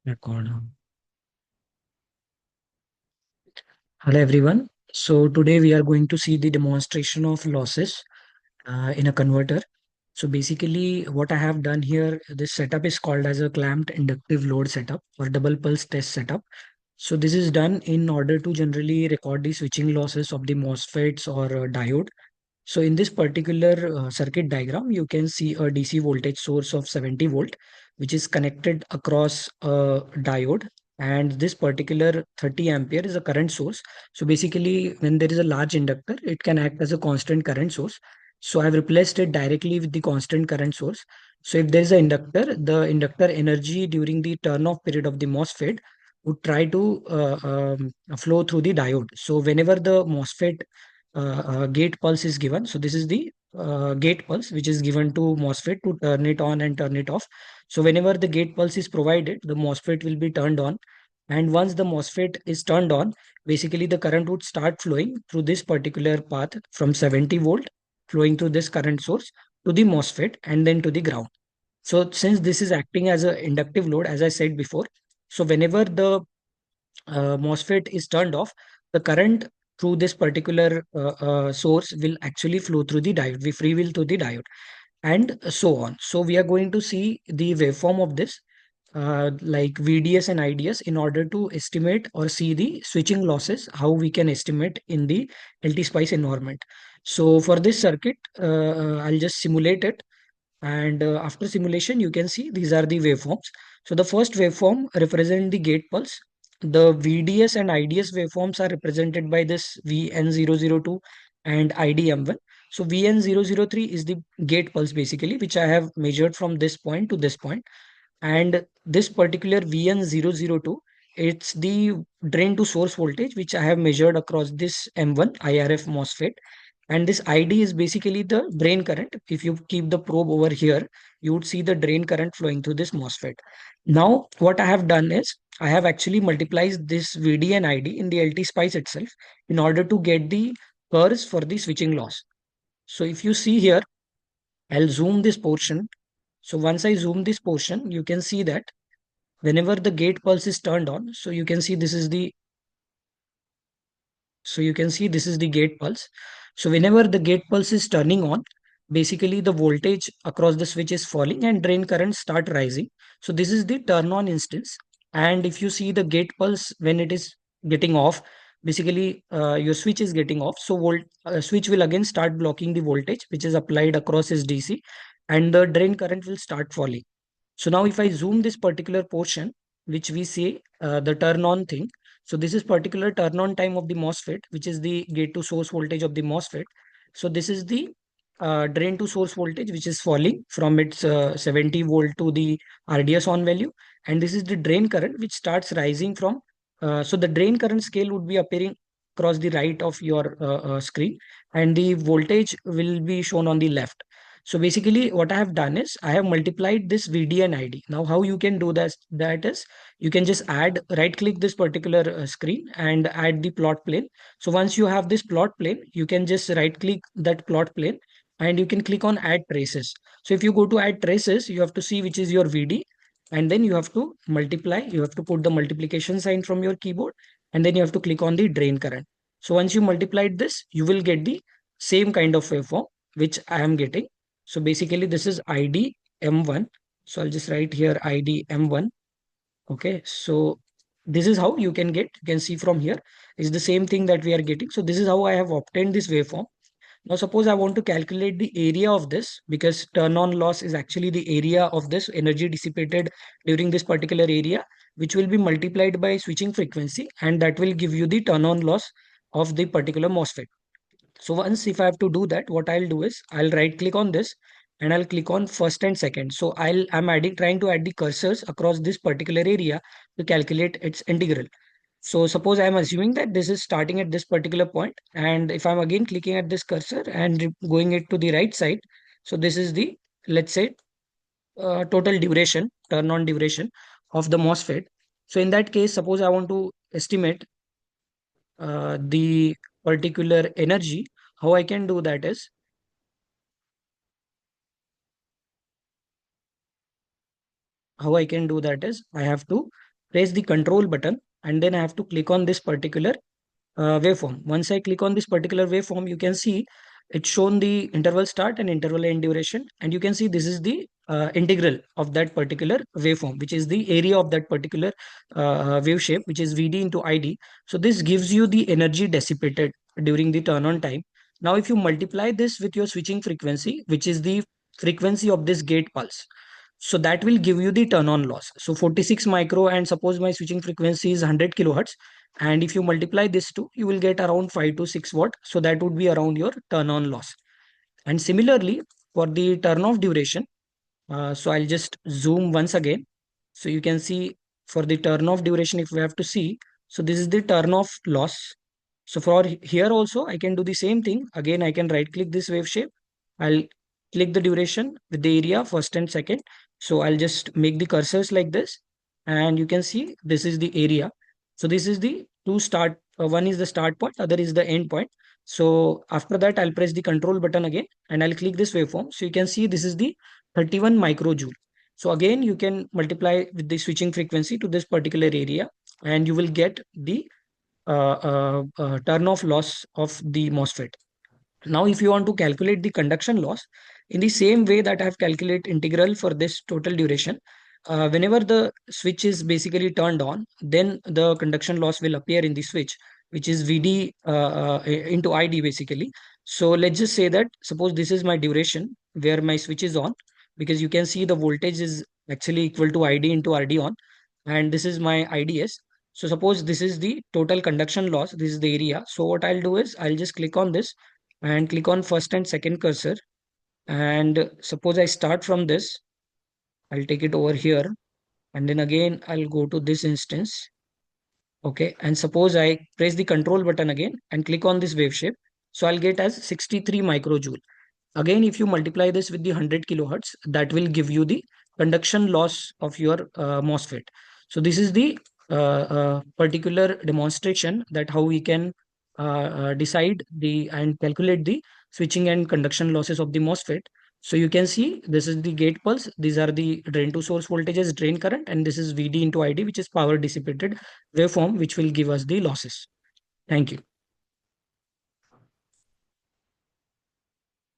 Record. Hello everyone. So today we are going to see the demonstration of losses in a converter. So basically what I have done here, this setup is called as a clamped inductive load setup or double pulse test setup. So this is done in order to generally record the switching losses of the MOSFETs or diode. So in this particular circuit diagram, you can see a DC voltage source of 70 volt, which is connected across a diode. And this particular 30 ampere is a current source. So basically, when there is a large inductor, it can act as a constant current source. So I've replaced it directly with the constant current source. So if there is an inductor, the inductor energy during the turn off period of the MOSFET would try to flow through the diode. So whenever the MOSFET gate pulse is given. So this is the gate pulse which is given to MOSFET to turn it on and turn it off. So whenever the gate pulse is provided, the MOSFET will be turned on. And once the MOSFET is turned on, basically the current would start flowing through this particular path from 70 volt flowing through this current source to the MOSFET and then to the ground. So since this is acting as an inductive load, as I said before, so whenever the MOSFET is turned off, the current through this particular source will actually flow through the diode. We free will through the diode and so on. So we are going to see the waveform of this like VDS and IDS in order to estimate or see the switching losses, how we can estimate in the LT Spice environment. So for this circuit, I'll just simulate it. And after simulation, you can see these are the waveforms. So the first waveform represent the gate pulse. The VDS and IDS waveforms are represented by this VN002 and IDM1. So VN003 is the gate pulse basically, which I have measured from this point to this point. And this particular VN002, it's the drain to source voltage, which I have measured across this M1 IRF MOSFET. And this ID is basically the drain current. If you keep the probe over here, you would see the drain current flowing through this MOSFET. Now, what I have done is I have actually multiplied this VD and ID in the LT spice itself in order to get the curves for the switching loss. So if you see here, I'll zoom this portion. So once I zoom this portion, you can see that whenever the gate pulse is turned on, so you can see this is the gate pulse. So whenever the gate pulse is turning on, basically the voltage across the switch is falling and drain current start rising. So this is the turn on instance. And if you see the gate pulse when it is getting off, basically your switch is getting off. So switch will again start blocking the voltage which is applied across its DC, and the drain current will start falling. So now if I zoom this particular portion, which we say the turn on thing. So this is particular turn on time of the MOSFET, which is the gate to source voltage of the MOSFET. So this is the drain to source voltage, which is falling from its 70 volt to the RDS on value. And this is the drain current, which starts rising from. So the drain current scale would be appearing across the right of your screen, and the voltage will be shown on the left. So basically what I have done is I have multiplied this VD and ID. Now how you can do that is you can just add, right click this particular screen and add the plot plane. So once you have this plot plane, you can just right click that plot plane and you can click on add traces. So if you go to add traces, you have to see which is your VD, and then you have to multiply. You have to put the multiplication sign from your keyboard, and then you have to click on the drain current. So once you multiplied this, you will get the same kind of waveform which I am getting. So basically this is ID M1. So I'll just write here ID M1. Okay. So this is how you can get, you can see from here is the same thing that we are getting. So this is how I have obtained this waveform. Now suppose I want to calculate the area of this, because turn on loss is actually the area of this energy dissipated during this particular area, which will be multiplied by switching frequency, and that will give you the turn on loss of the particular MOSFET. So once if I have to do that, what I'll do is I'll right click on this and I'll click on first and second. So I'm trying to add the cursors across this particular area to calculate its integral. So suppose I'm assuming that this is starting at this particular point, and if I'm again clicking at this cursor and going it to the right side, so this is the, let's say, total duration, turn on duration of the MOSFET. So in that case, suppose I want to estimate the particular energy. How I can do that is I have to press the control button, and then I have to click on this particular waveform. Once I click on this particular waveform, you can see it's shown the interval start and interval end duration, and you can see this is the integral of that particular waveform, which is the area of that particular wave shape, which is Vd into Id. So this gives you the energy dissipated during the turn on time. Now, if you multiply this with your switching frequency, which is the frequency of this gate pulse, so that will give you the turn on loss. So 46 micro, and suppose my switching frequency is 100 kilohertz, and if you multiply this two, you will get around 5 to 6 watt. So that would be around your turn on loss. And similarly, for the turn off duration, so I'll just zoom once again. So you can see for the turn off duration, if we have to see, so this is the turn off loss. So for here also, I can do the same thing. Again, I can right click this wave shape. I'll click the duration with the area first and second. So I'll just make the cursors like this, and you can see this is the area. So this is the two start, one is the start point, other is the end point. So after that, I'll press the control button again, and I'll click this waveform. So you can see this is the 31 microjoule. So again, you can multiply with the switching frequency to this particular area, and you will get the turn off loss of the MOSFET. Now, if you want to calculate the conduction loss, in the same way that I have calculated integral for this total duration, whenever the switch is basically turned on, then the conduction loss will appear in the switch, which is Vd into Id basically. So let's just say that suppose this is my duration where my switch is on, because you can see the voltage is actually equal to Id into Rd on, and this is my IDS. So suppose this is the total conduction loss, this is the area. So what I'll do is I'll just click on this and click on first and second cursor. And suppose I start from this, I'll take it over here. And then again, I'll go to this instance. Okay. And suppose I press the control button again and click on this wave shape. So I'll get as 63 microjoule. Again, if you multiply this with the 100 kilohertz, that will give you the conduction loss of your MOSFET. So this is the particular demonstration that how we can decide the and calculate the switching and conduction losses of the MOSFET. So you can see this is the gate pulse. These are the drain to source voltages, drain current, and this is Vd into Id, which is power dissipated waveform, which will give us the losses. Thank you.